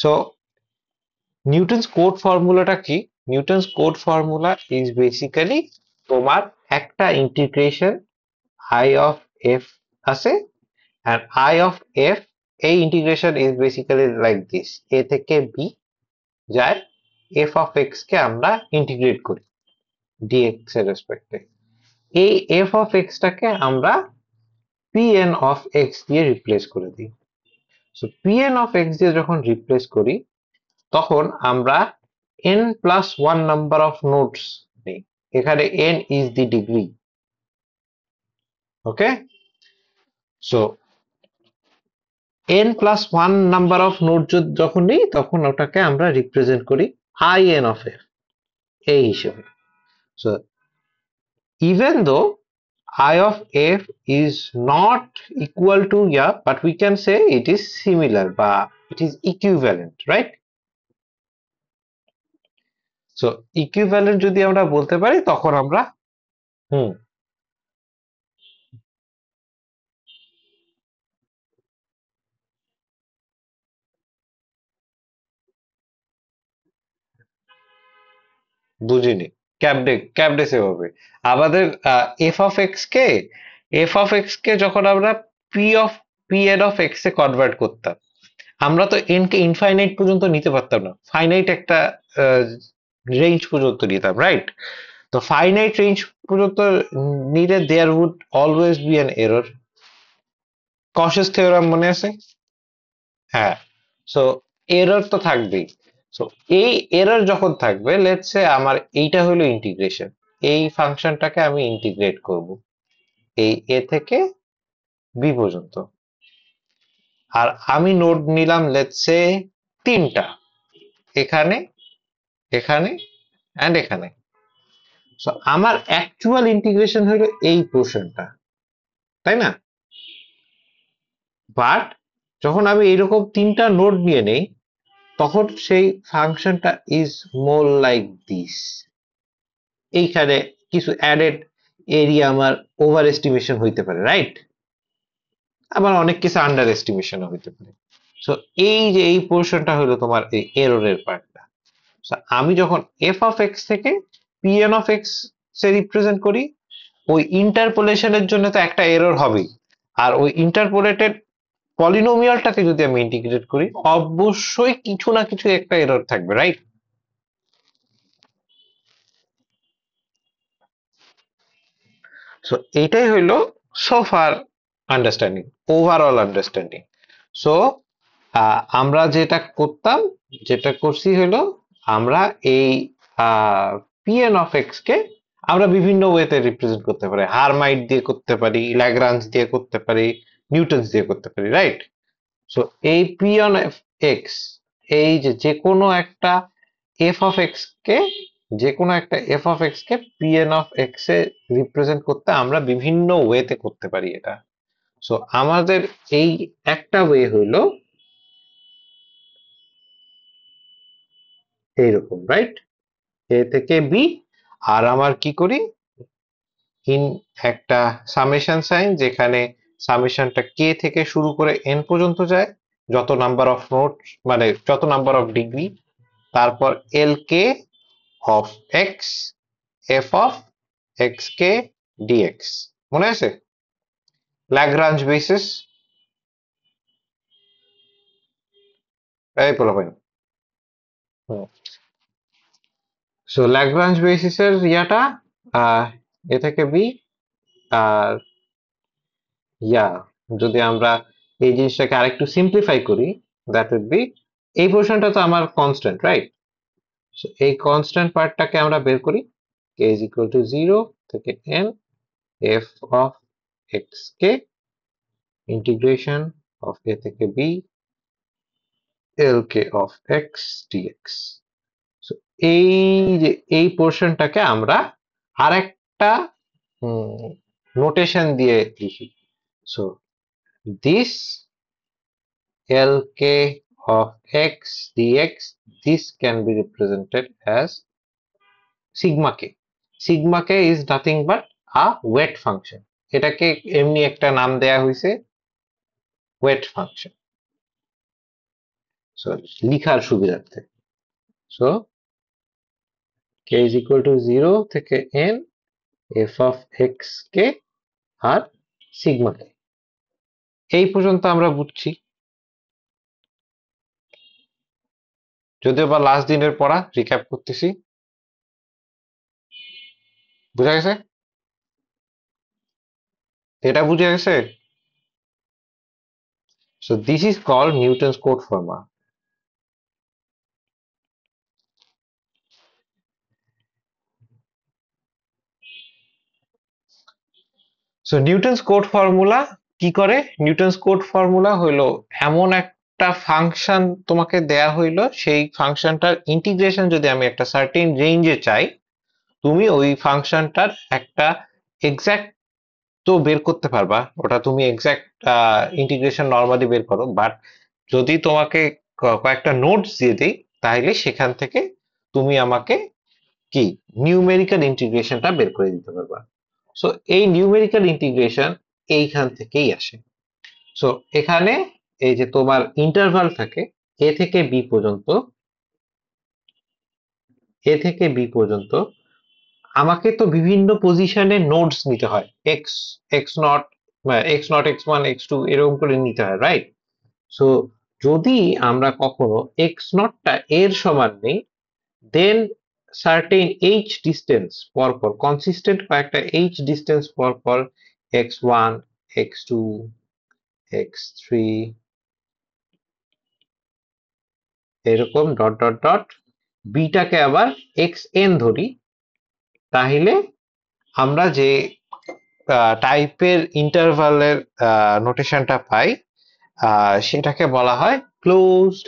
So Newton's code ফর্মুলাটা কি? Newton's code formula is basically তোমার একটা ইন্টিগ্রেশন আই অফ এফ আছে, and I of f, এই integration is basically like this, a থেকে b যায়, f of x কে আমরা ইন্টিগ্রেট করি dx এর রেসপেক্টে। এই f of x টাকে আমরা pn of x দিয়ে রিপ্লেস করে দিই। সো pn of x দিয়ে যখন রিপ্লেস করি তখন আমরা n plus one number of nodes নেই। এখানে n is the degree. Okay, so n plus one number of node যখন নিই তখন ওটাকে আমরা রিপ্রেজেন্ট করি in of f এই হিসেবে। So even though I of f is not equal to, yeah, but we can say it is similar বা it is equivalent, right? So equivalent যদি আমরা বলতে পারি তখন আমরা হুম বুঝিনি। ক্যাপডে সেভ হবে আমাদের এফ অফ এক্স কে যখন আমরা P of P N of x A convert করতাম, আমরা তো এন কে ইনফাইনাইট পর্যন্ত নিতে পারতাম না, ফাইনাইট একটা রেঞ্জ পর্যন্ত নিতাম, রাইট? তো ফাইনাইট রেঞ্জ পর্যন্ত নিলে there would always be an error. Cauchy's theorem মনে আছে? হ্যাঁ, সো এরর তো থাকবেই। সো এই এরর যখন থাকবে, লেটস সে আমার এইটা হলো ইন্টিগ্রেশন, এই ফাংশনটাকে আমি ইন্টিগ্রেট করব এই এ থেকে বি পর্যন্ত, আর আমি নোড নিলাম লেটস সে তিনটা, এখানে, এখানে অ্যান্ড এখানে। সো আমার অ্যাকচুয়াল ইন্টিগ্রেশন হলো এই পোর্শনটা, তাই না? বাট যখন আমি এরকম তিনটা নোড নিয়ে নেই তখন সেই ফাংশনটা ইজ মোর লাইক দিস। এইখানে কিছু অ্যাডেড এরিয়া আমার ওভার এস্টিমেশন হইতে পারে, রাইট? আবার অনেক কিছু আন্ডার এস্টিমেশনও হইতে পারে। সো এই যে এই পোর্শনটা হলো তোমার এই এররের পার্টটা। আমি যখন এফ অফ এক্স থেকে PN of x say represent করি, ওই ইন্টারপোলেশনের জন্য তো একটা এরর হবেই, আর ওই ইন্টারপোলেটেড পলিনোমিয়ালটাকে যদি আমি ইন্টিগ্রেট করি অবশ্যই কিছু না কিছু একটা এরর থাকবে, রাইট? সো এইটাই হইলো so far understanding, overall understanding. So আমরা যেটা করছি হলো আমরা এই পিএন অফ এক্স কে আমরা বিভিন্ন ওয়েতে রিপ্রেজেন্ট করতে পারি, হারমাইট দিয়ে করতে পারি, ল্যাগ্রাঞ্জ দিয়ে করতে পারি, নিউটনস দিয়ে করতে পারি, রাইট? সো এই পিএন অফ এক্স, এই যে যে কোনো একটা এফ অফ এক্স কে, যে কোনো একটা F of X K PN of x A represent করতে আমরা বিভিন্ন ওয়েতে করতে পারি এটা। সো আমাদের এই একটা ওয়ে হইলো এইরকম, রাইট? এ থেকে বি, আর আমার কি করি, ইন একটা সামেশন সাইন, যেখানে সামেশনটা কে থেকে শুরু করে এন পর্যন্ত যায়, যত নাম্বার অফ নোটস মানে যত নাম্বার অফ ডিগ্রি, তারপর L K of X F of X K DX. মনে আছে? Lagrange basis. এই পোলাপাইন, সো ল্যাগ্রাঞ্জ বেসিসের ইয়াটা আহ, এ থেকে বি, আর ইয়া যদি আমরা এই জিনিসটাকে আরেকটু সিম্পলিফাই করি, দ্যাট উড বি, এই পোর্শনটা তো আমার কনস্ট্যান্ট, রাইট? সো এই কনস্ট্যান্ট পার্টটাকে আমরা বের করি, K is equal to zero থেকে N F of X K integration of A থেকে B L K of X DX. So এই যে এই পোর্শনটাকে আমরা আরেকটা নোটেশন দিয়ে লিখি। So this Lk of x dx, this can be represented as sigma k. Sigma k is nothing but a weight function. এটাকে এমনি একটা নাম দেয়া হয়েছে, weight function. সো লিখার সুবিধার্থে। So k is equal to 0 থেকে n f of x K আর সিগমা কে। এই পর্যন্ত আমরা বুঝছি, যদিও বা লাস্ট দিনের পড়া রিক্যাপ করতেছি। বুঝা গেছে? এটা বুঝে গেছে? So this is called Newton's code formula. So Newton's code formula কি করে? Newton's code formula হইলো এমন একটা ফাংশন তোমাকে দেয়া হইলো, সেই ফাংশনটার ইন্টিগ্রেশন যদি আমি একটা সার্টেন রেঞ্জে চাই, তুমি ওই ফাংশনটার একটা এক্সাক্ট তো বের করতে পারবা, ওটা তুমি এক্সাক্ট ইন্টিগ্রেশন নরমালি বের করো, বাট যদি তোমাকে কয়েকটা নোটস দিয়ে দিই, তাহলে সেখান থেকে তুমি আমাকে কি নিউমেরিক্যাল ইন্টিগ্রেশনটা বের করে দিতে পারবা। সো এই নিউমেরিক্যাল ইন্টিগ্রেশন এইখান থেকেই আসে। সো এখানে এই যে তোমার ইন্টারভাল থাকে এ থেকে বি পর্যন্ত, এ থেকে বি পর্যন্ত আমাকে তো বিভিন্ন পজিশনে নোডস নিতে হয়, X X naught, X naught X one X two এরকম করে নিতে হয়, রাইট? সো যদি আমরা কখনো এক্স নটটা এর সমান নেই, দেন সার্টেন এইচ ডিস্টেন্স পর পর, কনসিস্টেন্ট কয়েকটা এইচ ডিস্টেন্স পর পর X one X two X three এরকম ডট ডট ডট বিটাকে আবার এক্স এন ধরি, তাহলে আমরা যে টাইপের ইন্টারভালের নোটেশনটা পাই সেটাকে বলা হয় ক্লোজড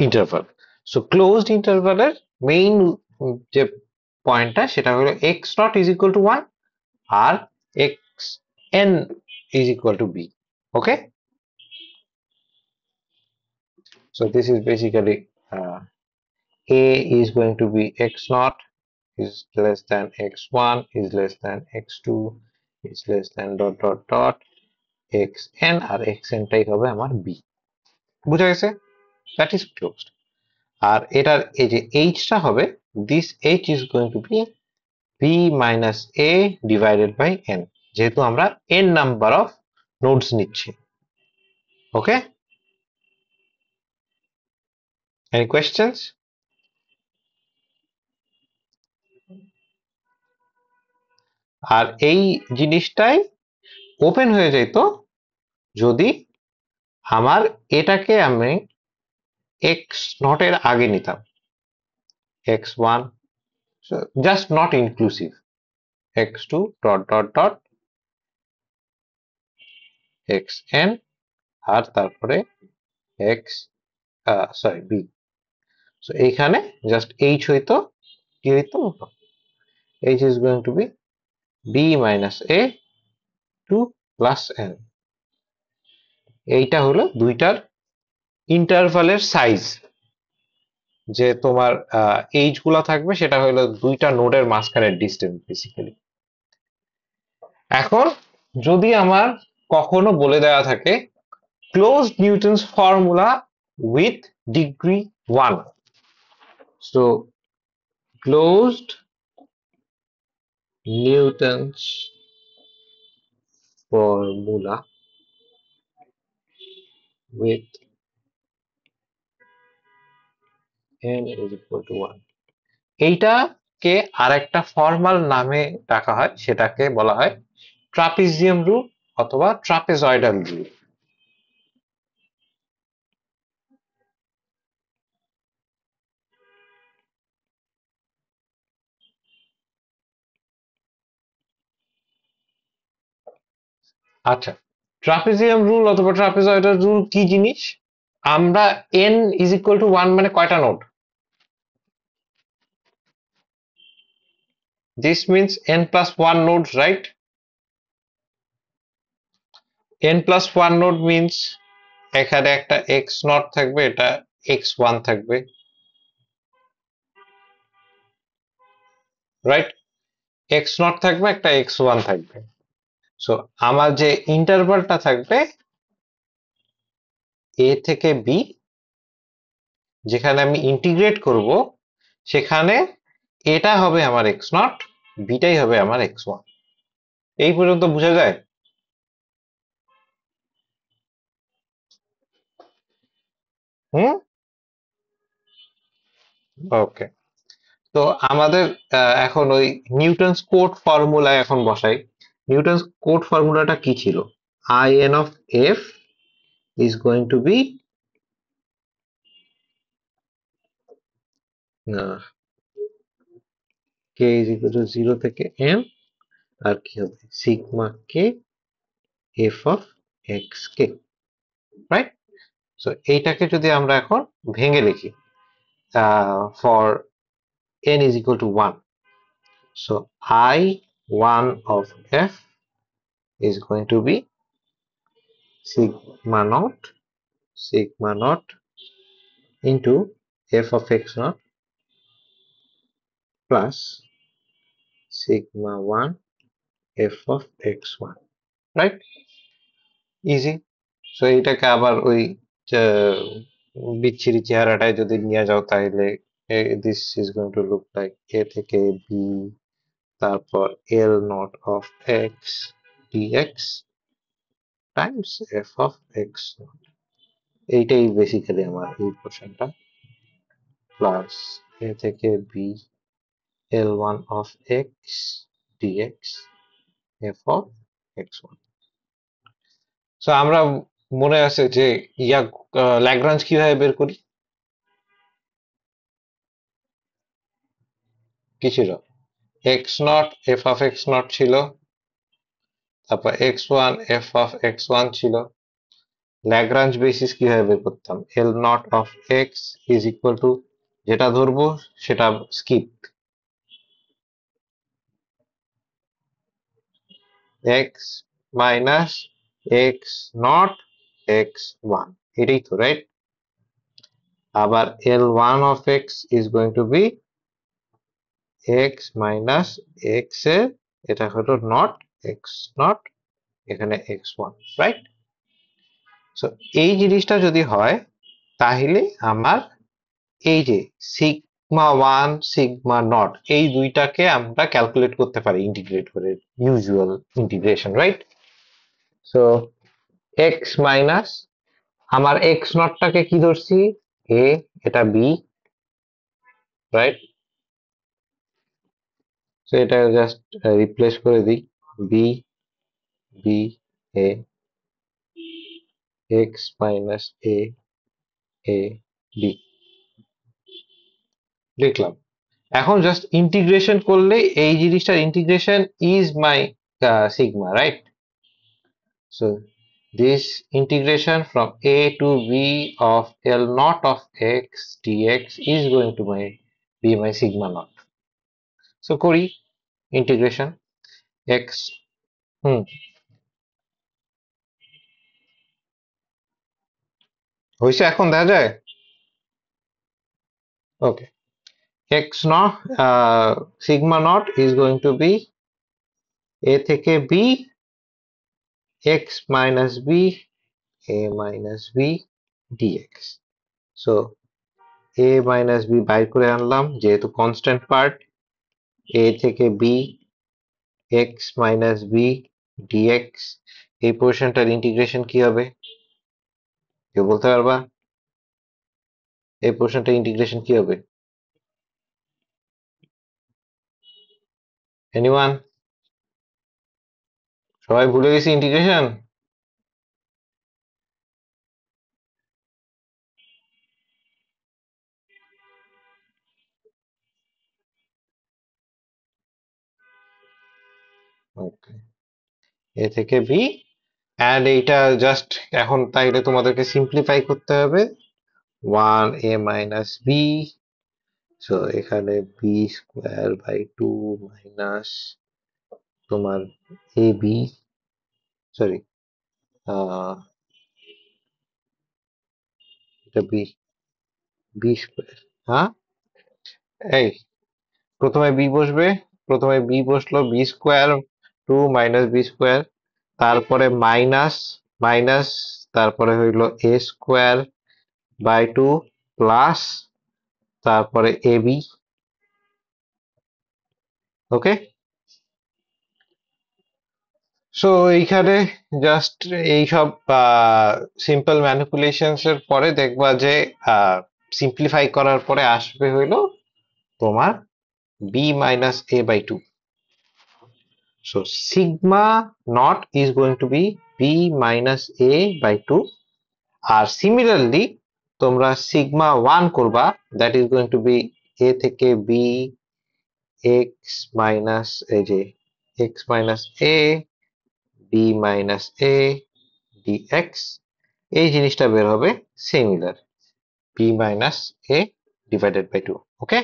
ইন্টারভাল। সো ক্লোজড ইন্টারভালের মেইন যে পয়েন্টটা সেটা হলো X naught is equal to one আর X N is equal to B. Okay, so this is basically a is going to be x naught is less than x1 is less than x2 is less than dot dot dot xn R xn টাই হবে আমার b। বুঝা গেছে? That is closed. আর এটার এই যে h টা হবে, this h is going to be b minus a divided by n, যেহেতু আমরা n নাম্বার অফ নোডস নিচ্ছি। ওকে, এনি কোয়েশ্চেন্স? আর এই জিনিসটাই ওপেন হয়ে যেত যদি আমার এটাকে আমি এক্স নট এর আগে নিতাম, X one just not inclusive, X two dot dot dot X N আর তারপরে এক্স সরি বি। সো এইখানে জাস্ট এইচ হইতো, কি হইতো, H is going to be B minus A two plus N. এইটা হলো দুইটার ইন্টারভালের সাইজ, যে তোমার এইচ গুলা থাকবে সেটা হলো দুইটা নোডের মাঝখানের ডিস্টেন্স বেসিক্যালি। এখন যদি আমার কখনো বলে দেওয়া থাকে closed Newton's formula with degree 1, so closed Newton's formula with n is equal to 1, এইটাকে আরেকটা ফর্মাল নামে ডাকা হয়, সেটাকে বলা হয় ট্রাপিজিয়াম রুল অথবা ট্রাপেজয়েডাল রুল। আচ্ছা, ট্রাপিজিয়াম রুল অথবা ট্রাপেজয়েডাল রুল কি জিনিস? আমরা n is equal to 1 মানে কয়টা node? This means n plus 1 nodes, right? n plus 1 node means এখানে একটা x নট থাকবে, এটা x1 থাকবে, রাইট? x নট থাকবে, একটা x1 থাকবে। সো আমার যে ইন্টারভালটা থাকবে এ থেকে বি, যেখানে আমি ইন্টিগ্রেট করব, সেখানে এটা হবে আমার এক্স নট, বিটাই হবে আমার এক্স ওয়ান। এই পর্যন্ত বোঝা যায়? হুম। ওকে। তো আমাদের এখন ওই নিউটনস কোট ফর্মুলায় এখন বসাই। নিউটনস কোট ফর্মুলাটা কি ছিল? I N of F is going to be K is equal to zero থেকে এন, আর কি হবে sigma K F of X K, right? So এইটাকে যদি আমরা এখন ভেঙে লিখি ফর n is equal to 1, so I1 of f is going to be sigma naught into f of x naught plus sigma 1 f of x1, right? Easy. So এটাকে আবার ওই বিচ্ছিরি চেহারাটায় যদি নিয়ে যাও তাহলে this is going to look like a থেকে b, তারপর l naught of x dx times f of x naught, এইটাই বেসিক্যালি আমার এই পোর্শনটা, প্লাস a থেকে b l1 of x dx f of x1। So আমরা মনে আছে যে ইয়া ল্যাগ্রাঞ্জ কিভাবে বের করি? কি ছিল? x not f of x not ছিল, তারপর x1 f of x1 ছিল। ল্যাগ্রাঞ্জ বেসিস কিভাবে বের করতাম? l not of x is equal to, যেটা ধরবো সেটা skip, x minus x not x1, এটাই তো, রাইট? আবার l1 of x is going to be x minus x এর, এটা হলো নট x নট, এখানে x1, রাইট? সো এই জিনিসটা যদি হয় তাহলে আমার এই যে সিগমা ওয়ান সিগমা নট এই দুইটাকে আমরা ক্যালকুলেট করতে পারি ইন্টিগ্রেট করে, usual integration, right? So x minus, আমার এক্স নটটাকে কি ধরছি? এ, এটা বি, রাইট? সো এটা জাস্ট রিপ্লেস করে দিই, B B A, x minus A A B লিখলাম। এখন জাস্ট ইন্টিগ্রেশন করলে এই জিনিসটার integration is my sigma, right? So this integration from a to b of L naught of x dx is going to be my sigma naught. So করি integration x, হুম, হয়েছে এখন দেখা যায়? ওকে, x naught sigma naught is going to be a থেকে b x minus b a minus b dx. So a minus b বাইর করে আনলাম যেহেতু কনস্ট্যান্ট পার্ট, a থেকে b x minus B DX, এই পোর্শনটার ইন্টিগ্রেশন কি হবে? কেউ বলতে পারবা? এই পোর্শনটার ইন্টিগ্রেশন কি হবে? এনিওয়ান? সবাই ভুলে গেছি ইন্টিগ্রেশন? ওকে, এ থেকে বি, অ্যান্ড এইটা জাস্ট এখন তাইলে তোমাদেরকে সিম্পলিফাই করতে হবে, one A minus B, so এখানে B square by two minus তোমার এ বি, সরি এটা বি, বি স্কোয়ার, হ্যাঁ এই প্রথমে বি বসবে, প্রথমে বি বসলো, B square two minus B square, তারপরে মাইনাস মাইনাস, তারপরে হইল A square by two plus, তারপরে এবি। ওকে, সো এইখানে জাস্ট এইসব সিম্পল ম্যানিপুলেশনস এর পরে দেখবা যে সিম্পলিফাই করার পরে আসবে হইলো তোমার B minus A by two. So sigma naught is going to be B minus A by two. আর সিমিলারলি তোমরা সিগমা ওয়ান করবা, that is going to be A থেকে বি এক্স মাইনাস এই যে X minus A B minus A DX. এই জিনিসটা বের হবে similar B minus A divided by two. Okay,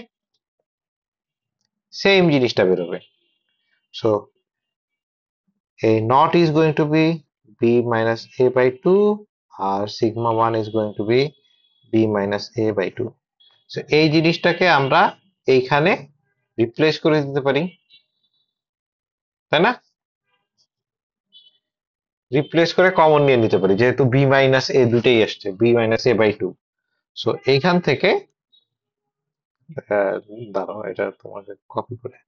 same জিনিসটা বের হবে। So a naught is going to be b minus a by 2 আর sigma 1 is going to be b minus a by 2। So এই জিনিসটাকে আমরা এইখানে রিপ্লেস করে দিতে পারি, তাই না? রিপ্লেস করে কমন নিয়ে নিতে পারি, যেহেতু b মাইনাস a দুটেই আসছে, b minus a by 2। So এইখান থেকে দাঁড়াও, এটা তোমাকে কপি করে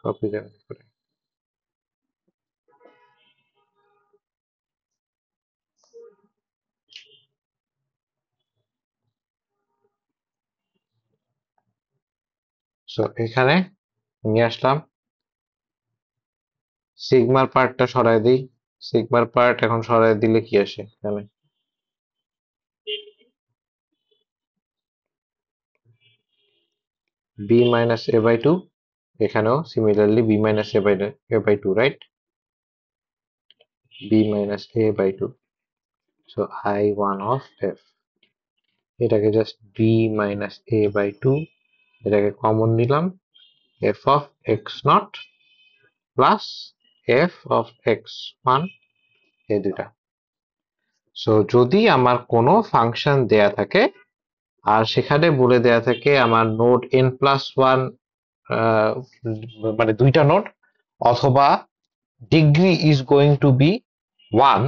কপি করে। সো এখানে নিয়ে আসলাম, সিগমার পার্টটা সরাই দিই। সিগমার পার্ট এখন সরাই দিলে কি আসে এখানে? b minus a by 2, এখানেও similarly b minus a by 2, right? b minus a by 2, so I1 of f, এটাকে just b minus a by 2, এটাকে কমন নিলাম, f of x naught plus f of x1, এই দুটা। So যদি আমার কোনো function দেয়া থাকে আর সেখানে বলে দেয়া থাকে আমার নোড n প্লাস ওয়ান, মানে দুইটা নোড, অথবা degree is going to be 1,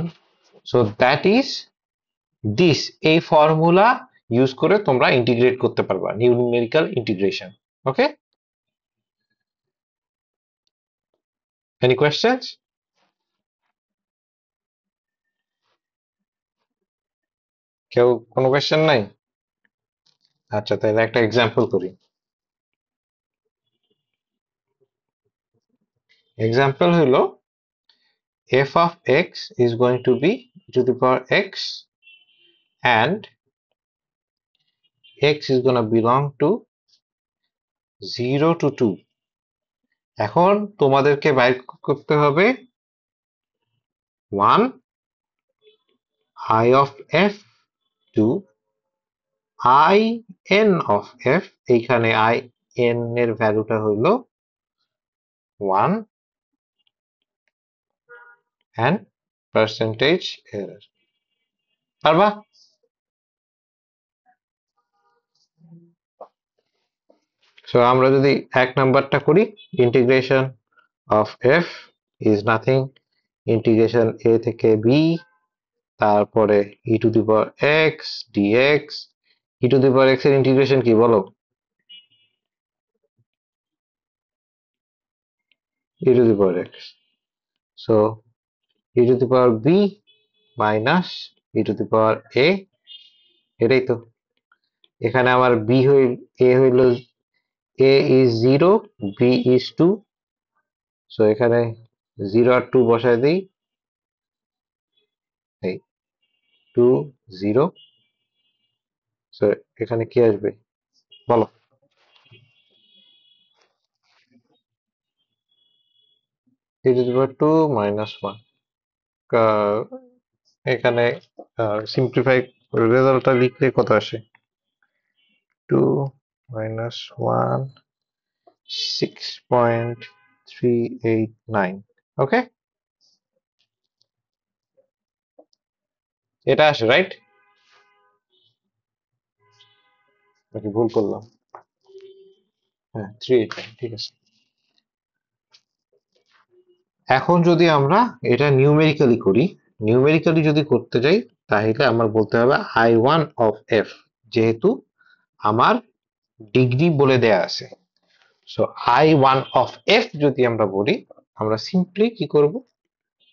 so that is this, এই ফর্মুলা ইউজ করে তোমরা ইন্টিগ্রেট করতে পারবা, numerical integration. Okay, any questions? কেউ কোনো কোয়েশ্চেন নাই? আচ্ছা, তাহলে একটা এক্সাম্পল করি। এক্সাম্পল হলো f of x is going to be e to the power x and x is gonna belong to 0 to 2। এখন তোমাদেরকে বাইর করতে হবে 1 I of f to I n of f। এইখানে I n এর ভ্যালুটা হইল 1 and percentage error। পারবা? সো আমরা যদি এক নাম্বারটা করি, integration of f is nothing, integration a থেকে b, তারপরে e to the power x dx। e to the power x এর ইন্টিগ্রেশন কি বলো? e to the power x, so e to the power b minus e to the power a, এটাই তো। এখানে আমার b হইল, a হইল, a is 0, b is 2, so এখানে 0 আর 2 বসায় দিই, এই 2 0, সো এখানে কি আসবে বলো? e to the power 2 minus 1। এখানে সিম্পলিফাই রেজাল্টটা লিখলে কত আসে? 2 minus 1, 6.389। ওকে, এটা আসে, রাইট? নাকি ভুল করলাম? হ্যাঁ, 389, ঠিক আছে। এখন যদি আমরা এটা নিউমেরিক্যালি করি, নিউমেরিক্যালি যদি করতে যাই, তাহলে আমার বলতে হবে I1 of f, যেহেতু আমার ডিগ্রি বলে দেয়া আছে। সো I1 of f যদি আমরা বলি, আমরা সিম্পলি কি করব,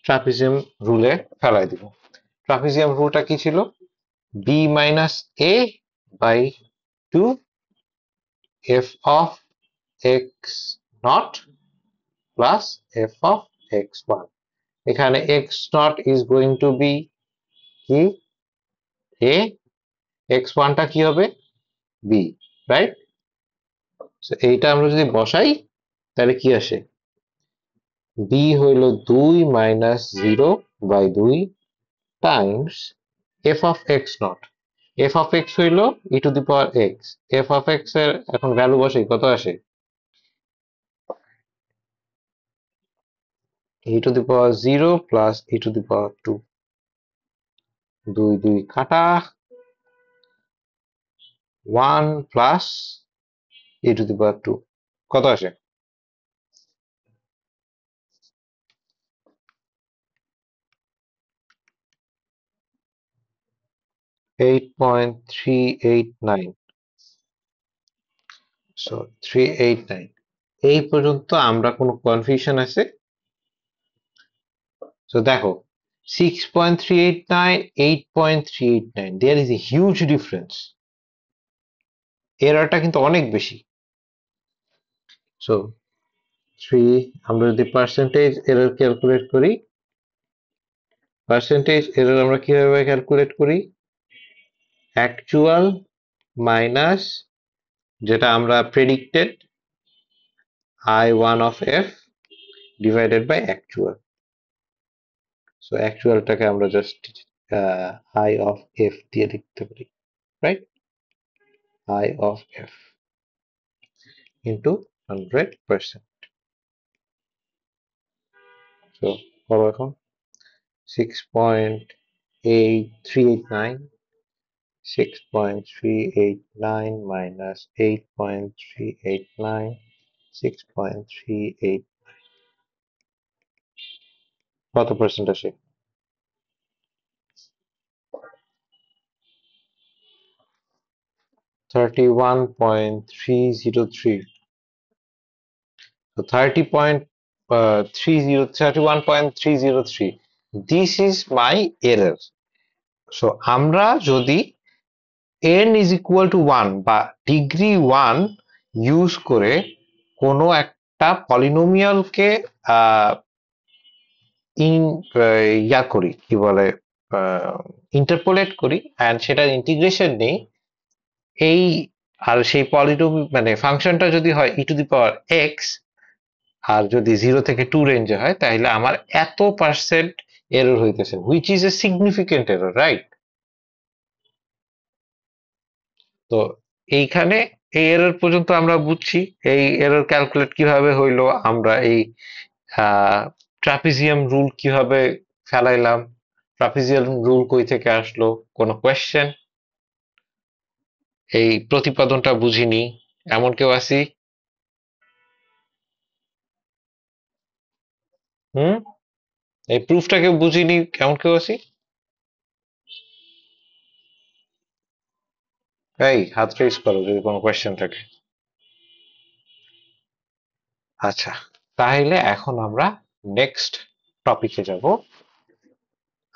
ট্রাপিজিয়াম রুলে ফেলাই দিব। ট্রাপিজিয়াম রুলটা কি ছিল? b minus a by 2 f of x naught plus f of x1। এখানে x naught is going to be কি, a, x1 টা কি হবে, b, রাইট? এইটা আমরা যদি বসাই, তাহলে কি আসে, b হইল 2 minus 0 by 2 times f of x naught। f of x হইল e to the power x, f of x এর এখন ভ্যালু বসাই, কত আসে, e to the power 0 plus e to the power 2, 2 2 কাটা, 1 plus e to the power 2, কত আসে, 8.389। So 389, এই পর্যন্ত আমরা কোনো কনফিউশন আছে? সো দেখো, 6.389, 8.389, there is a huge difference, এররটা কিন্তু অনেক বেশি। সো 3, আমরা যদি পার্সেন্টেজ এরর ক্যালকুলেট করি, পার্সেন্টেজ এরর আমরা কিভাবে ক্যালকুলেট করি, অ্যাকচুয়াল মাইনাস যেটা আমরা predicted I1 of f divided by actual. So অ্যাকচুয়ালটাকে আমরা জাস্ট I of f দিয়ে লিখতে পারি, right? I of f into 100%। So করো এখন, 6.8389, 6.389 minus 8.389, 6.38, কত পার্সেন্ট আসে? 31.303। So 31.303, this is my error। So আমরা যদি n is equal to 1 বা ডিগ্রি 1 ইউজ করে কোনো একটা পলিনোমিয়ালকে ইয়া করি, কি বলে, ইন্টারপোলেট করি, অ্যান্ড সেটার ইন্টিগ্রেশন নেই, এই, আর সেই পলিনোমি মানে ফাংশনটা যদি হয় ই টু দি পাওয়ার এক্স, আর যদি 0 থেকে 2 রেঞ্জে হয়, তাহলে আমার এত পার্সেন্ট এরর হইতেছে, which is a significant error, right? তো এইখানে এই এরর পর্যন্ত আমরা বুঝছি। এই এরর ক্যালকুলেট কিভাবে হইলো, আমরা এই ট্রাপিজিয়াম রুল কিভাবে ফেলাইলাম, ট্রাপিজিয়াম রুল কই থেকে আসলো, কোনো কোয়েশ্চেন, এই প্রতিপাদনটা বুঝিনি, এমন কেউ আছি? হুম, এই প্রুফটা কেউ বুঝিনি, এমন কেউ আছি? এই হাত রেজ করো যদি কোনো কোয়েশ্চেন থাকে। আচ্ছা, তাহলে এখন আমরা নেক্সট টপিকে যাব।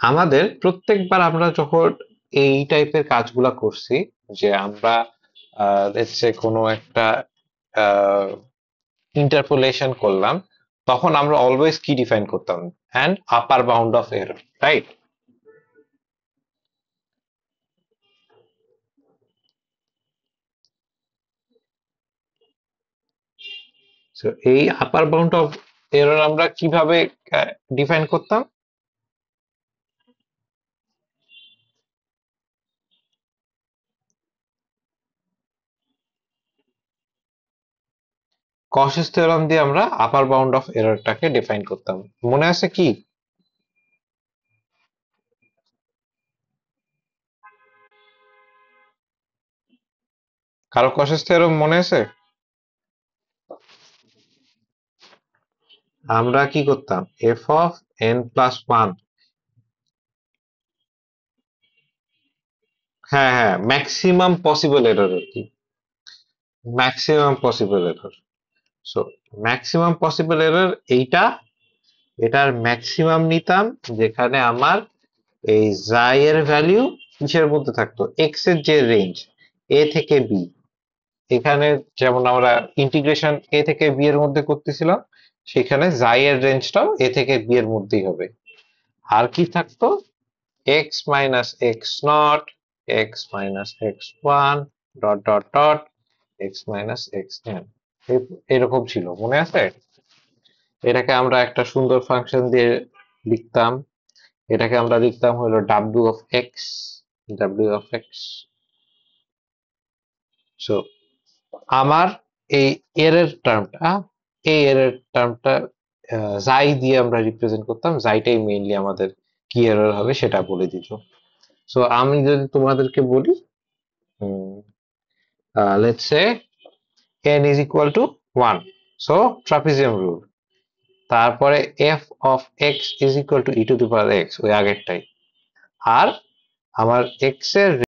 আমাদের প্রত্যেকবার আমরা যখন এই টাইপের কাজগুলা করছি, যে আমরা লেটস সে কোনো একটা ইন্টারপোলেশন করলাম, তখন আমরা অলওয়েজ কি ডিফাইন করতাম, and upper bound of error, right? So এই আপার বাউন্ড অফ এরর আমরা কিভাবে ডিফাইন করতাম? কশেস থিওরাম দিয়ে আমরা আপার বাউন্ড অফ এররটাকে ডিফাইন করতাম, মনে আছে কি? কারো কসেস থিওরেম মনে আছে? আমরা কি করতাম, F of N plus one, হ্যাঁ হ্যাঁ, ম্যাক্সিমাম পসিবল এরর আর কি, maximum possible error. So maximum possible error এইটা, এটার ম্যাক্সিমাম নিতাম যেখানে আমার এই জাই এর ভ্যালু কিসের মধ্যে থাকতো, এক্স এর যে রেঞ্জ এ থেকে বি, এখানে যেমন আমরা ইন্টিগ্রেশন এ থেকে বি এর মধ্যে করতেছিলাম, সেখানে জাই এর রেঞ্জটাও এ থেকে বি এর মধ্যেই হবে। আর কি থাকতো, x minus x naught, x minus x one, dot dot dot, x minus x N, এরকম ছিল, মনে আছে? এটাকে আমরা একটা সুন্দর ফাংশন দিয়ে লিখতাম, এটাকে আমরা লিখতাম হলো W of x, W of x. So আমার এই এরর টার্মটা, এই এরর টার্মটা জাই দিয়ে আমরা রিপ্রেজেন্ট করতাম, জাইটাই মেইনলি আমাদের কি এরর হবে সেটা বলে দিত। সো আমি যদি তোমাদেরকে বলি, let's say n is equal to 1, so trapezium rule, তারপরে f of x is equal to e to the power x, ওই আগেরটাই, আর আমার x এর